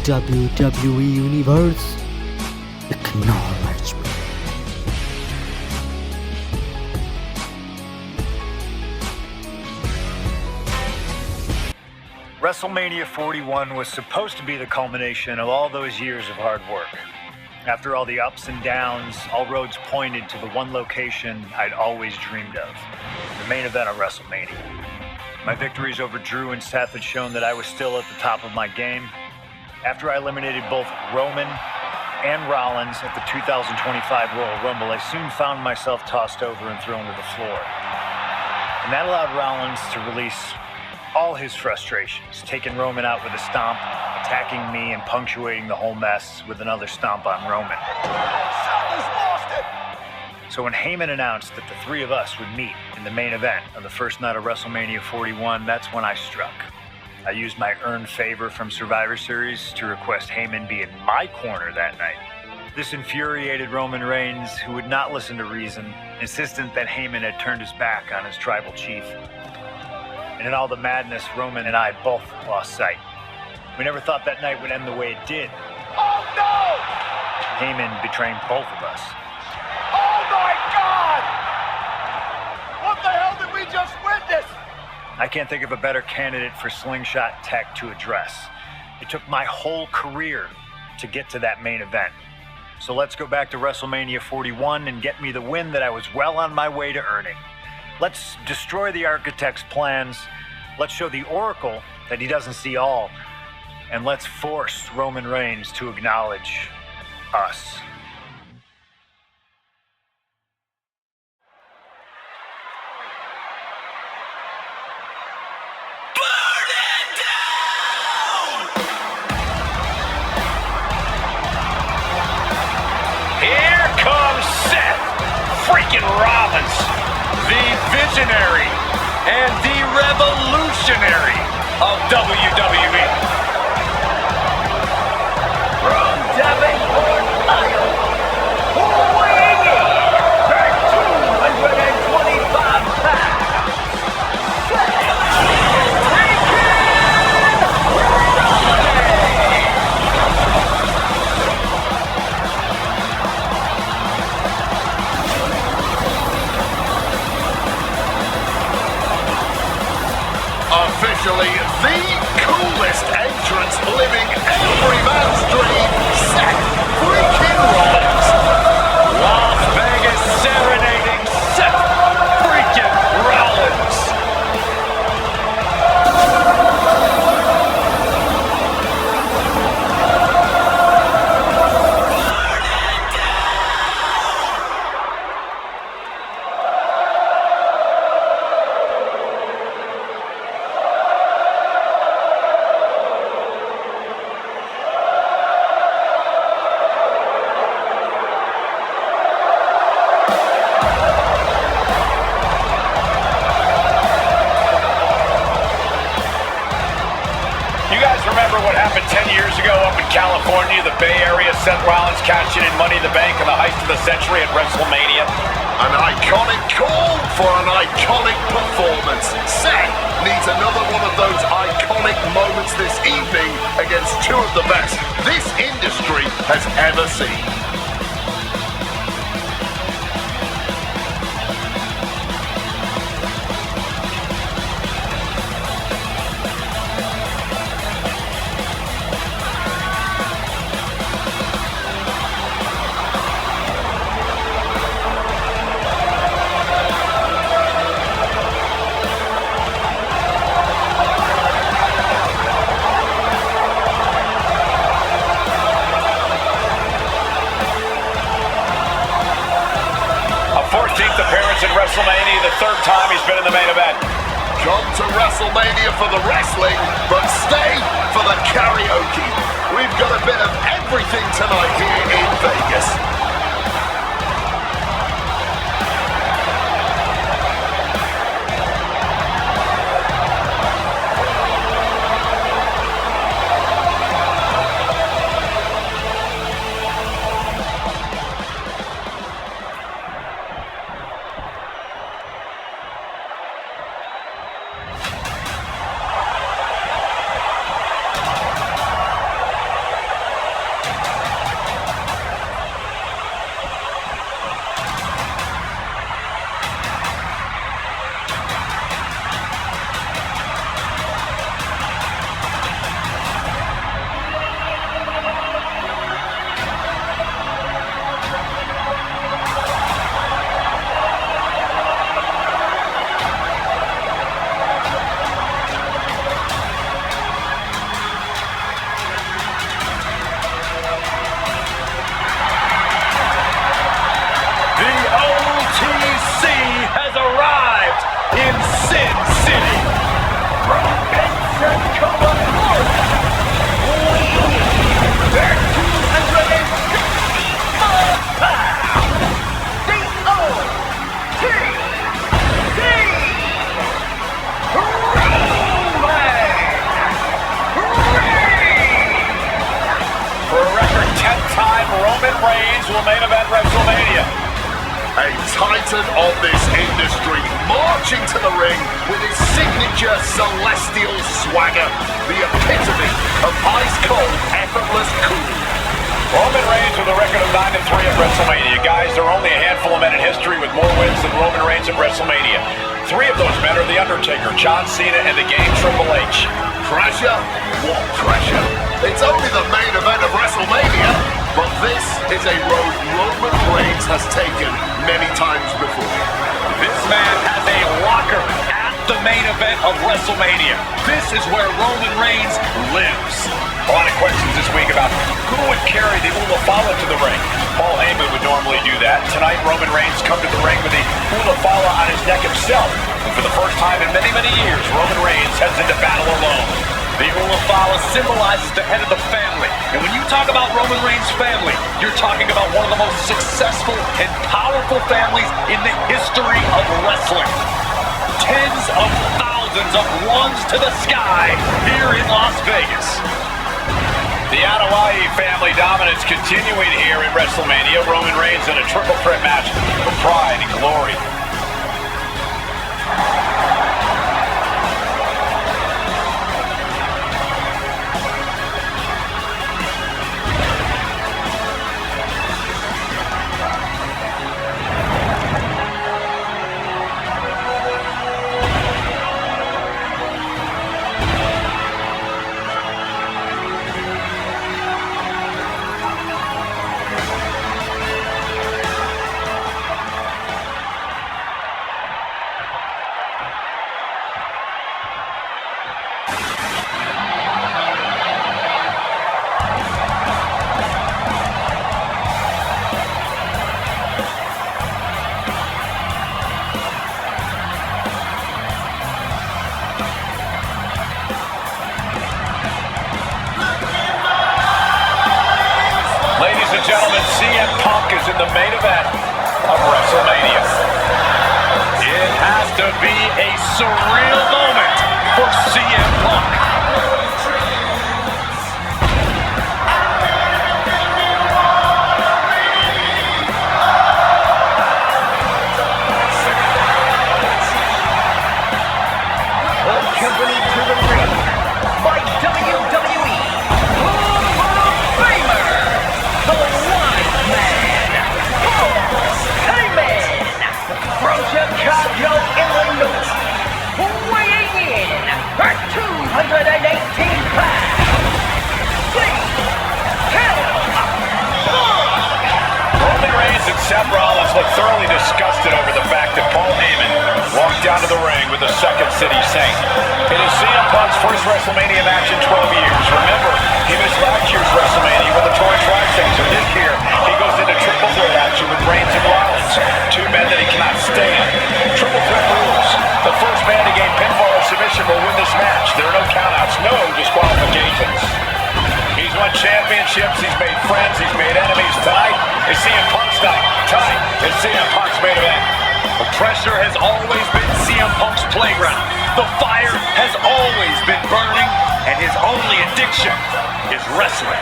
WWE Universe, acknowledge me. WrestleMania 41 was supposed to be the culmination of all those years of hard work. After all the ups and downs, all roads pointed to the one location I'd always dreamed of, the main event of WrestleMania. My victories over Drew and Seth had shown that I was still at the top of my game. After I eliminated both Roman and Rollins at the 2025 Royal Rumble, I soon found myself tossed over and thrown to the floor. And that allowed Rollins to release all his frustrations, taking Roman out with a stomp, attacking me, and punctuating the whole mess with another stomp on Roman. So when Heyman announced that the three of us would meet in the main event of the first night of WrestleMania 41, that's when I struck. I used my earned favor from Survivor Series to request Heyman be in my corner that night. This infuriated Roman Reigns, who would not listen to reason, insistent that Heyman had turned his back on his tribal chief. And in all the madness, Roman and I both lost sight. We never thought that night would end the way it did. Oh no! Heyman betraying both of us. Oh my God! What the hell did we just witness? I can't think of a better candidate for slingshot tech to address. It took my whole career to get to that main event. So let's go back to WrestleMania 41 and get me the win that I was well on my way to earning. Let's destroy the architect's plans. Let's show the Oracle that he doesn't see all. And let's force Roman Reigns to acknowledge us. Burn it down! Here comes Seth freaking Rollins, the visionary and the revolutionary of WWE. From Davenport, Iowa, weighing in at 225 pounds, Seth officially the coolest entrance living every man's dream, Seth freaking Rollins. Las Vegas serenading Seth freaking Rollins. Remember what happened 10 years ago up in California, the Bay Area? Seth Rollins cashing in Money in the Bank and the heist of the century at WrestleMania. An iconic call for an iconic performance. Seth needs another one of those iconic moments this evening against two of the best this industry has ever seen. Appearance at WrestleMania, the third time he's been in the main event. Come to WrestleMania for the wrestling, but stay for the karaoke. We've got a bit of everything tonight here in Vegas. Roman Reigns will main event WrestleMania. A titan of this industry, marching to the ring with his signature celestial swagger, the epitome of ice-cold, effortless cool. Roman Reigns with a record of 9-3 at WrestleMania. Guys, there are only a handful of men in history with more wins than Roman Reigns at WrestleMania. 3 of those men are The Undertaker, John Cena, and the Game Triple H. Pressure? What pressure? It's only the main event of WrestleMania, but this is a road Roman Reigns has taken many times before. This man has a locker at the main event of WrestleMania. This is where Roman Reigns lives. A lot of questions this week about who would carry the Ulafala to the ring. Paul Heyman would normally do that. Tonight, Roman Reigns come to the ring with the Ulafala on his neck himself. And for the first time in many, many years, Roman Reigns heads into battle alone. The Ulafala symbolizes the head of the family. And when you talk about Roman Reigns' family, you're talking about one of the most successful and powerful families in the history of wrestling. Tens of thousands of ones to the sky here in Las Vegas. The Adewale family dominance continuing here at WrestleMania. Roman Reigns in a triple threat match for pride and glory. Ladies and gentlemen, CM Punk is in the main event of WrestleMania. It has to be a surreal moment for CM Punk. Accompanied to the ring by WWE Hall of Famer, the Wise Man, Paul Heyman, from Chicago, Illinois, weighing in at 218 pounds. Please, Roman Reigns and Seth Rollins look thoroughly disgusted over the fact that Paul Heyman walked down to the ring with the Second City Saint. It is CM Punk's first WrestleMania match in 12 years. Remember, he missed last year's WrestleMania with the torn triceps, and this year he goes into triple threat action with Reigns and Rollins, 2 men that he cannot stand. Triple threat rules. The first man to gain pinfall or submission will win this match. There are no countouts, no disqualifications. He's won championships, he's made friends, he's made enemies. Tonight is CM Punk's night. Tonight is CM Punk's main event. The pressure has always been CM Punk's playground. The fire has always been burning, and his only addiction is wrestling.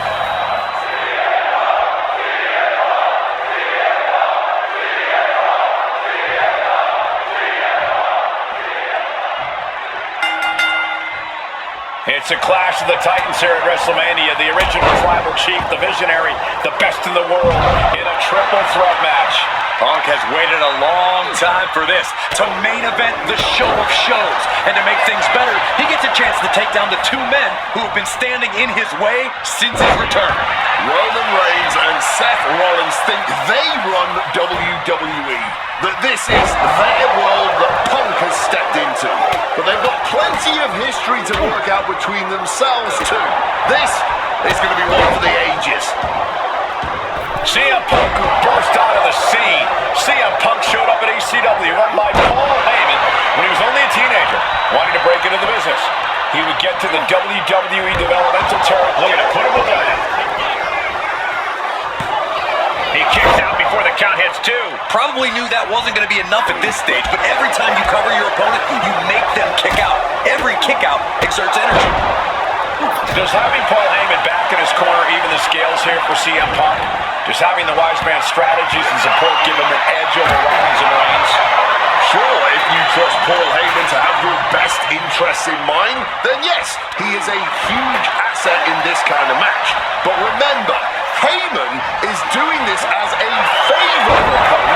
It's a clash of the Titans here at WrestleMania. The original tribal chief, the visionary, the best in the world in a triple threat match. Punk has waited a long time for this, to main event the show of shows. And to make things better, he gets a chance to take down the 2 men who have been standing in his way since his return. Roman Reigns and Seth Rollins think they run WWE, that this is their world that Punk has stepped into. But they've got plenty of history to work out between themselves too. This is going to be one for the ages. CM Punk who burst out of the scene. CM Punk showed up at ECW, run by Paul Heyman, when he was only a teenager, wanting to break into the business. He would get to the WWE developmental territory. Look at him, put him away. He kicks out before the count hits 2. Probably knew that wasn't going to be enough at this stage, but every time you cover your opponent, you make them kick out. Every kick out exerts energy. Does having Paul Heyman back in his corner even the scales here for CM Punk? Does having the wise man's strategies and support give him an edge over Rollins and Reigns? Sure, if you trust Paul Heyman to have your best interests in mind, then yes, he is a huge asset in this kind of match. But remember, Heyman is doing this as a favor for Punk.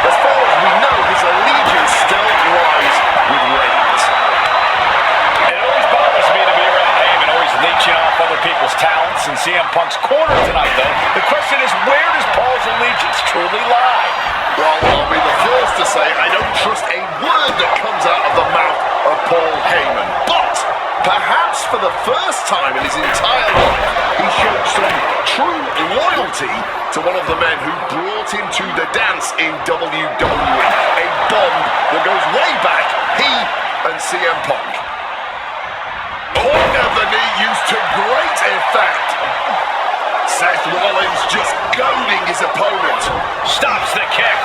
As far as we know, his allegiance still lies with Reigns. It always bothers me to be around Heyman, always leeching off other people's talents. In CM Punk's corner tonight, though, the question is, where does Paul's allegiance truly lie? Well, I'll be the first to say I don't trust a word that comes out of the mouth of Paul Heyman. But perhaps for the first time in his entire life, he showed some true loyalty to one of the men who brought him to the dance in WWE. A bond that goes way back, he and CM Punk. Point of the knee used to great effect. Seth Rollins just goading his opponent. Stops the kick.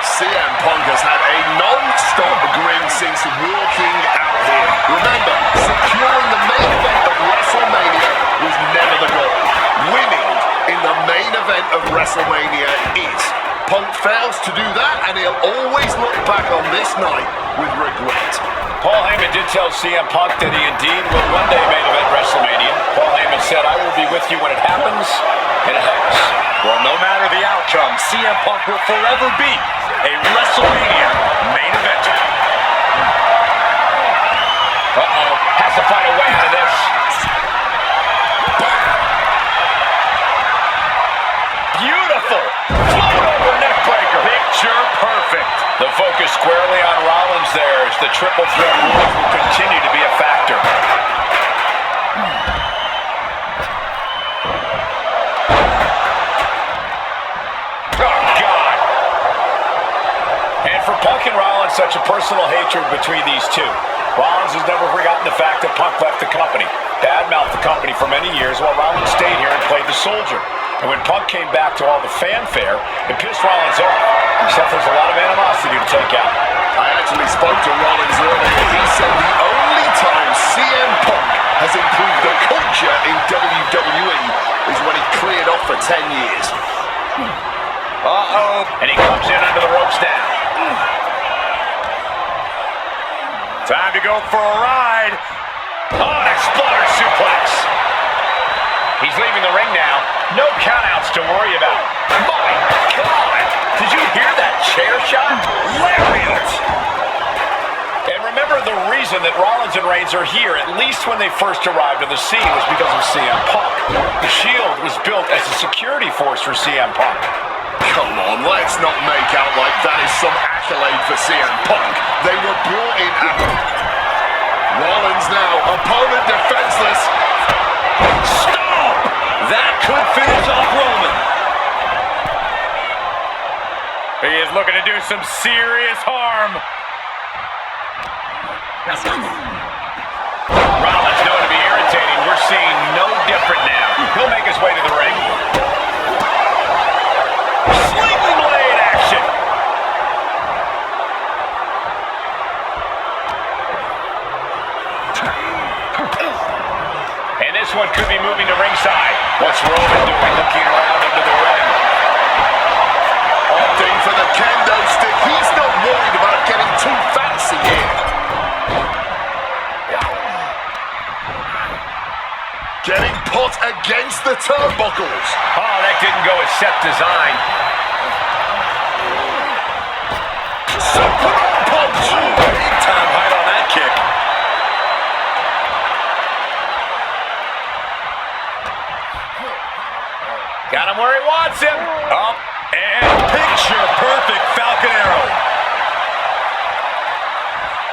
CM Punk has had a non-stop grin since walking out here. Remember, securing the main event of WrestleMania was never the goal. Winning in the main event of WrestleMania is. Punk fails to do that, and he'll always look back on this night with regret. Paul Heyman did tell CM Punk that he indeed will one day main event WrestleMania. Paul Heyman said, "I will be with you when it happens," and it happens. Well, no matter the outcome, CM Punk will forever be a WrestleMania main eventer. Uh-oh, has to find a way out of this. Beautiful! Float over neck breaker. Picture perfect. The focus squarely on Rollins there as the triple threat rules will continue to be a factor. Oh, God! And for Punk and Rollins, such a personal hatred between these two. Rollins has never forgotten the fact that Punk left the company, badmouthed the company for many years while Rollins stayed here and played the soldier. And when Punk came back to all the fanfare, it pissed Rollins off. Seth has a lot of animosity to take out. I actually spoke to Rollins earlier. He said the only time CM Punk has improved the culture in WWE is when he cleared off for 10 years. Uh-oh. And he comes in under the ropes now. Time to go for a ride. Oh, an exploder suplex. He's leaving the ring now. No countouts to worry about. My God! Did you hear that chair shot? Lariat! And remember, the reason that Rollins and Reigns are here, at least when they first arrived on the scene, was because of CM Punk. The Shield was built as a security force for CM Punk. Come on, let's not make out like that is some accolade for CM Punk. They were brought in after. Rollins now, opponent defenseless. Stop! That could finish off Roman. He is looking to do some serious harm. Rollins known to be irritating. We're seeing no different now. He'll make his way to the ring. Sling blade action. And this one could be moving to ringside. What's Roman doing? Looking around into the ring. Opting for the kendo stick. He's not worried about getting too fancy here. Getting put against the turnbuckles. Oh, that didn't go as Seth designed. Super punch. Big time height on that kick. Got him where he wants him. Up and Picture perfect Falcon Arrow.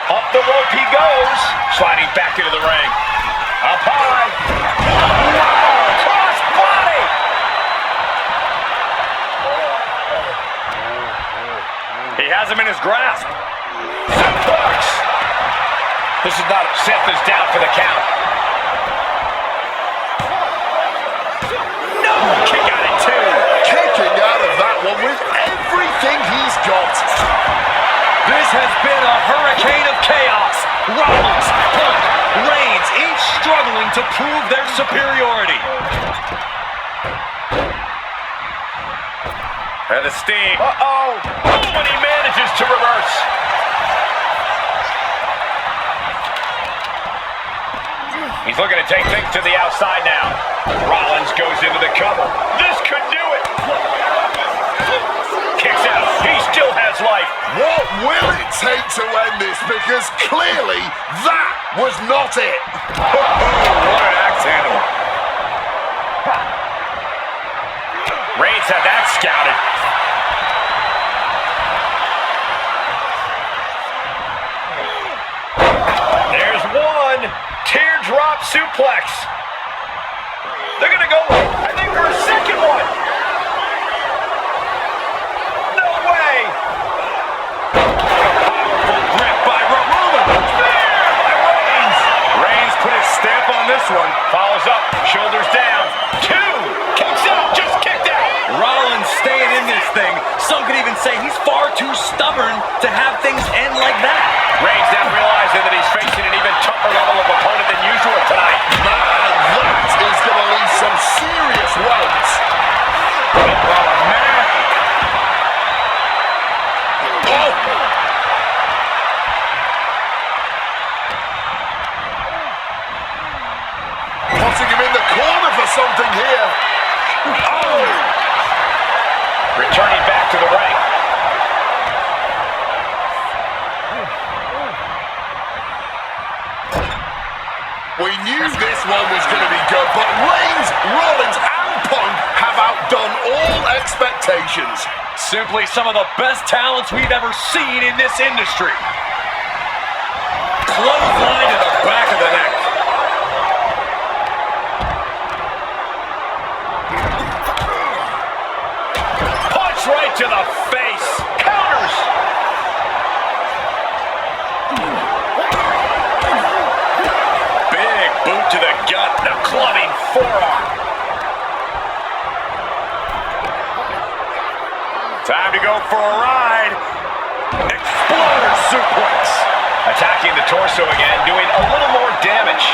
up the rope he goes. Sliding back into the ring. Up high. Wow, cross body. He has him in his grasp. Suplex. This is not, Seth is down for the count. No, kick out at two. Kicking out of that one with everything he's got. This This has been a hurricane of chaos. Rollins, Punk, Reigns, each struggling to prove their superiority. And the steam. Uh-oh. And he manages to reverse. He's looking to take things to the outside now. Rollins goes into the cover. This could do it. Kicks out. He still has life. What will it take to end this? Because clearly that was not it. What an axe handle. Reigns had that scouted. There's one. Teardrop suplex. They're going to go, I think, for a second one. No way. Powerful grip by Rollins. There by Reigns. Reigns put his stamp on this one. Follows up. Shoulders down. Two. Kicks out. Just kicked out. Rollins staying in this thing. Some could even say he's far too stubborn to have things end like that. Reigns now realizing that he's facing an even tougher level of opponent than usual tonight. Man, that is going to leave some serious welts. Oh, man. Oh. Putting him in the corner for something here. Oh. Returning back to the ring. We knew this one was going to be good, but Reigns, Rollins, and Punk have outdone all expectations. Simply some of the best talents we've ever seen in this industry. Clothesline to the back of the neck. Punch right to the face. Counters. Big boot to the gut. The clubbing forearm. Time to go for a ride. Exploder suplex. Attacking the torso again, doing a little more damage.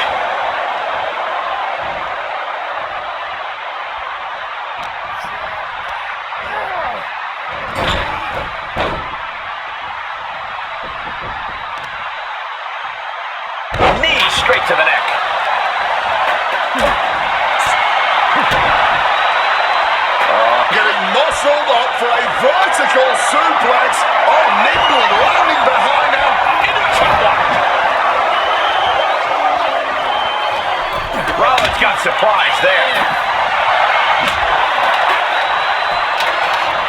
Knee straight to the neck. Getting muscled up for a vertical suplex. Oh, nimbly landing behind him. Into the top lock. Rollins got surprised there.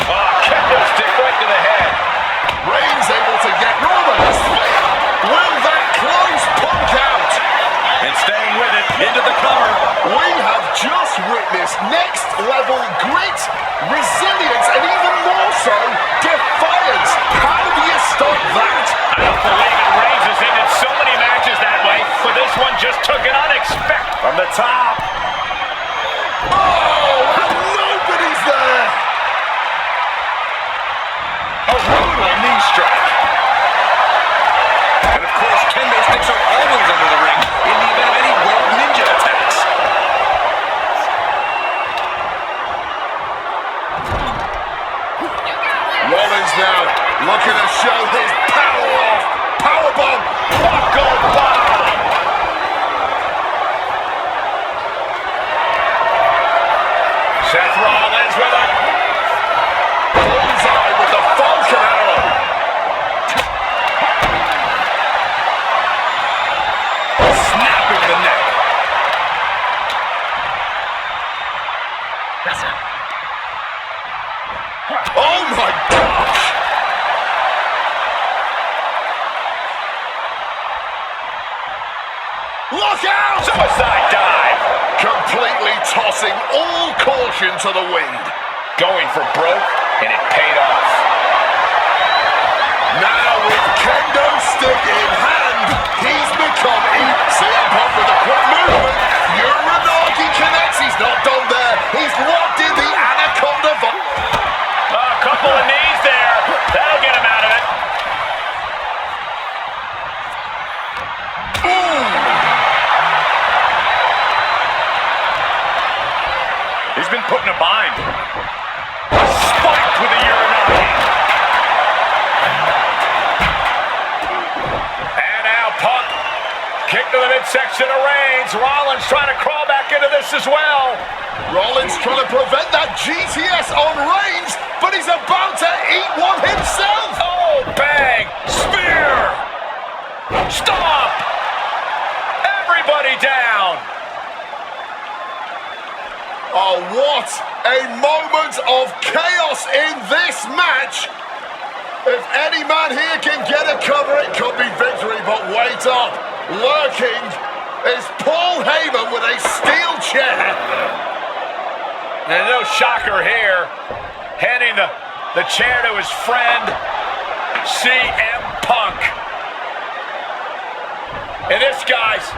Oh, kendo stick right to the head. Reigns able to get Rollins. Will that close Punk out? And staying with it, into the cover. We have just witnessed next level grit, resilience, and even more so, defiance. How do you stop that? I don't believe it. Reigns has ended so many matches that way, but this one just took an unexpected. From the top. Oh, and nobody's there. A brutal knee strike. And of course, kendo sticks are always under the ring in the event of any rogue ninja attacks. Rollins now looking to show his power off. Powerbomb. Buckle bomb. Seth Rollins with a Bullseye with the Falcon Arrow. Snapping the neck. Oh my gosh. Look out! suicide dive. Completely tossing all caution to the wind. Going for broke, and it paid off. Now with kendo stick in hand, he's become CM Punk with a quick movement. Uranagi connects. He's not done there. He's locked in the Anaconda. A couple of knees there. That'll get him out of it. put in a bind. Spiked with a Uranagi. And now Punk. Kick to the midsection of Reigns. Rollins trying to crawl back into this as well. Rollins trying to prevent that GTS on Reigns, but he's about to eat one himself. Oh, bang. Spear. Stop. Everybody down. Oh, what a moment of chaos in this match. If any man here can get a cover, it could be victory, but wait up. Lurking is Paul Heyman with a steel chair. And no shocker here. Handing the chair to his friend, CM Punk. And this, guys,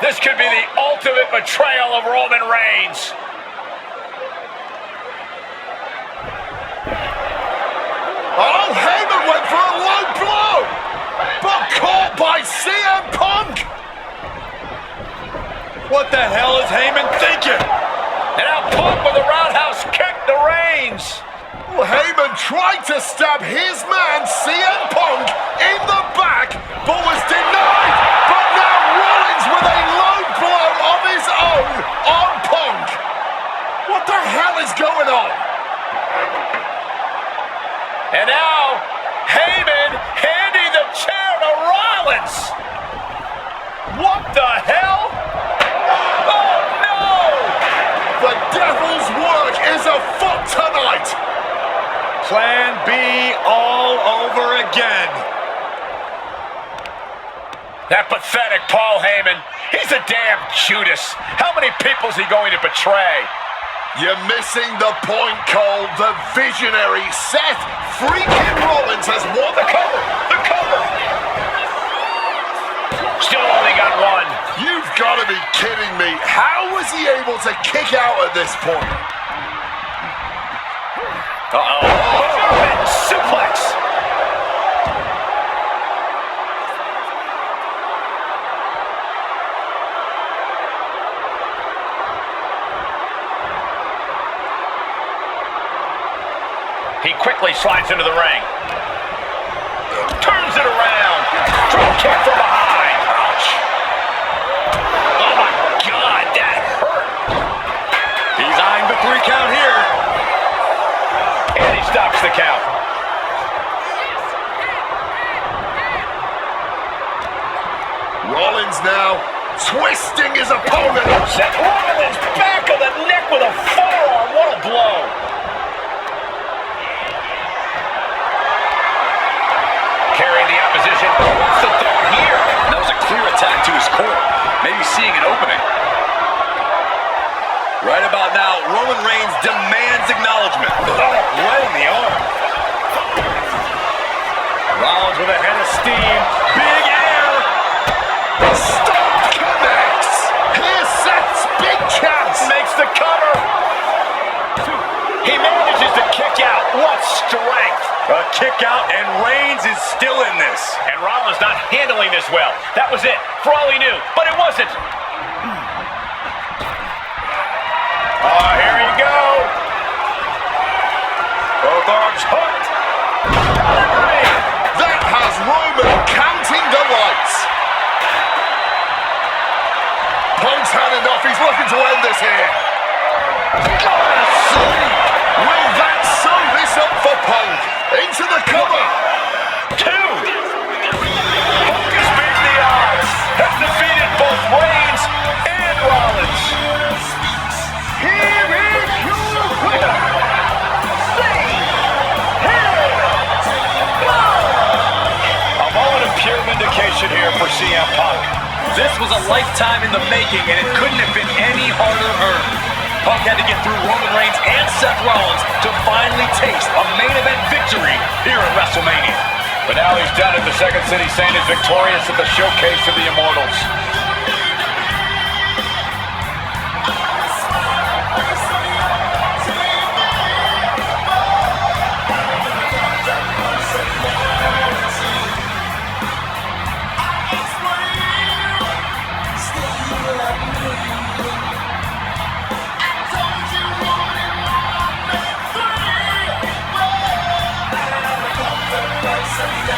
this could be the ultimate betrayal of Roman Reigns. Oh, Heyman went for a low blow, but caught by CM Punk. What the hell is Heyman thinking? And now Punk with a roundhouse kick to Reigns. Well, Heyman tried to stab his man, CM Punk, in the back, but was denied. But now Rollins with a low blow of his own on Punk. What the hell is going on? And now Heyman handing the chair to Rollins. What the hell? Oh no! The devil's work is afoot tonight. Plan B all over again. That pathetic Paul Heyman. He's a damn Judas. How many people is he going to betray? You're missing the point, Cole. The visionary Seth freaking Rollins has won the cover. The cover. Still only got one. You've got to be kidding me. How was he able to kick out at this point? Uh-oh. German suplex. He quickly slides into the ring. Turns it around. Drop kick from behind. Ouch. Oh my God, that hurt. He's eyeing the 3 count here. And he stops the count. Rollins now twisting his opponent. Seth Rollins back of the neck with a forearm. What a blow. Carrying the opposition. What's the thought here? That was a clear attack to his core. Maybe seeing an opening. Right about now, Roman Reigns demands acknowledgement. Oh, right in the arm. Rollins with a head of steam. Big air. Stomp connects. Here's Seth's big chance. Makes the cover. He manages to kick out. What strength. A kick out, and Reigns is still in this. And Rollins not handling this well. That was it, for all he knew. But it wasn't. Oh, here you go. Both arms hooked. That has Roman counting the lights. Punk's had enough. He's looking to end this here. Will that sum this up for Punk? Into the cover. 2. Punk has beaten the odds. Has defeated both Reigns and Rollins. Here is your winner, A moment of pure vindication here for CM Punk. This was a lifetime in the making, and it couldn't have been any harder earned. Punk had to get through Roman Reigns and Seth Rollins to finally taste a main event victory here at WrestleMania. But now he's done it. The Second City Saint is victorious at the Showcase of the Immortals.